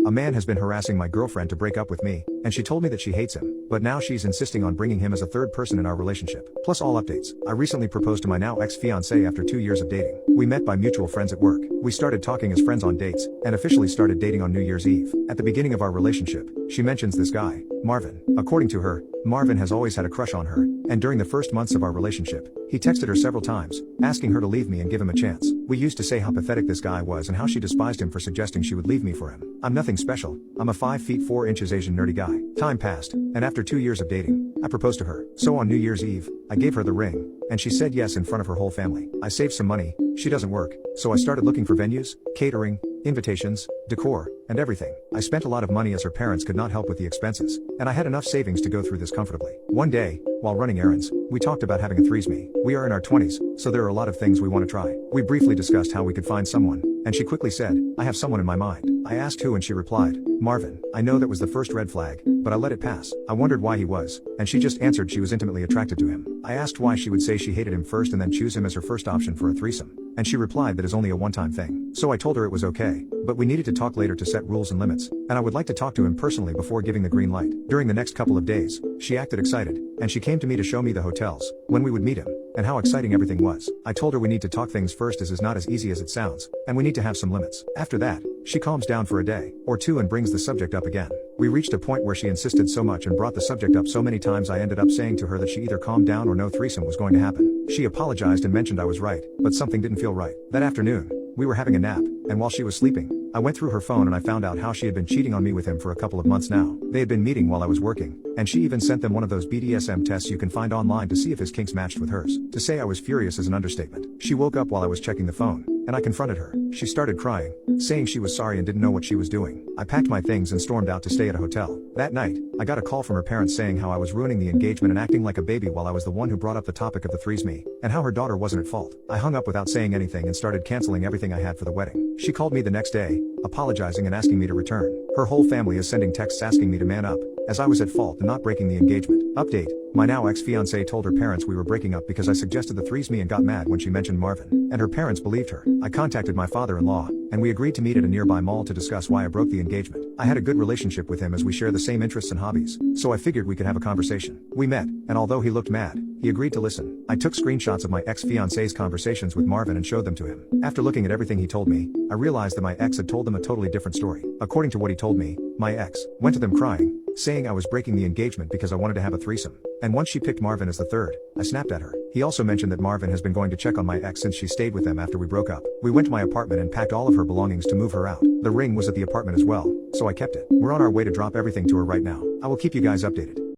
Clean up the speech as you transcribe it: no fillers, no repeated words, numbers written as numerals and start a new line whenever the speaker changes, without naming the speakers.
A man has been harassing my girlfriend to break up with me, and she told me that she hates him, but now she's insisting on bringing him as a third person in our relationship. Plus all updates. I recently proposed to my now ex-fiancé after 2 years of dating. We met by mutual friends at work. We started talking as friends on dates, and officially started dating on New Year's Eve. At the beginning of our relationship, she mentions this guy, Marvin. According to her, Marvin has always had a crush on her, and during the first months of our relationship, he texted her several times, asking her to leave me and give him a chance. We used to say how pathetic this guy was and how she despised him for suggesting she would leave me for him. I'm nothing special, I'm a 5 feet 4 inches Asian nerdy guy. Time passed, and after 2 years of dating, I proposed to her. So on New Year's Eve, I gave her the ring, and she said yes in front of her whole family. I saved some money, she doesn't work, so I started looking for venues, catering, invitations, decor, and everything. I spent a lot of money as her parents could not help with the expenses, and I had enough savings to go through this comfortably. One day, while running errands, we talked about having a threesome. We are in our 20s, so there are a lot of things we want to try. We briefly discussed how we could find someone, and she quickly said, I have someone in my mind. I asked who and she replied, Marvin. I know that was the first red flag, but I let it pass. I wondered why he was, and she just answered she was intimately attracted to him. I asked why she would say she hated him first and then choose him as her first option for a threesome, and she replied that is only a one-time thing. So I told her it was okay, but we needed to talk later to set rules and limits, and I would like to talk to him personally before giving the green light. During the next couple of days, she acted excited, and she came to me to show me the hotels, when we would meet him, and how exciting everything was. I told her we need to talk things first as is not as easy as it sounds, and we need to have some limits. After that, she calms down for a day or two and brings the subject up again. We reached a point where she insisted so much and brought the subject up so many times I ended up saying to her that she either calmed down or no threesome was going to happen. She apologized and mentioned I was right, but something didn't feel right. That afternoon, we were having a nap, and while she was sleeping, I went through her phone and I found out how she had been cheating on me with him for a couple of months now. They had been meeting while I was working, and she even sent them one of those BDSM tests you can find online to see if his kinks matched with hers. To say I was furious is an understatement. She woke up while I was checking the phone, and I confronted her. She started crying, saying she was sorry and didn't know what she was doing. I packed my things and stormed out to stay at a hotel. That night, I got a call from her parents saying how I was ruining the engagement and acting like a baby while I was the one who brought up the topic of the threesome, and how her daughter wasn't at fault. I hung up without saying anything and started canceling everything I had for the wedding. She called me the next day, apologizing and asking me to return. Her whole family is sending texts asking me to man up, as I was at fault in not breaking the engagement. Update: my now ex-fiancé told her parents we were breaking up because I suggested the threesome and got mad when she mentioned Marvin, and her parents believed her. I contacted my father-in-law, and we agreed to meet at a nearby mall to discuss why I broke the engagement. I had a good relationship with him as we share the same interests and hobbies, so I figured we could have a conversation. We met, and although he looked mad, he agreed to listen. I took screenshots of my ex-fiancé's conversations with Marvin and showed them to him. After looking at everything he told me, I realized that my ex had told them a totally different story. According to what he told me, my ex went to them crying, saying I was breaking the engagement because I wanted to have a threesome. And once she picked Marvin as the third, I snapped at her. He also mentioned that Marvin has been going to check on my ex since she stayed with them after we broke up. We went to my apartment and packed all of her belongings to move her out. The ring was at the apartment as well, so I kept it. We're on our way to drop everything to her right now. I will keep you guys updated.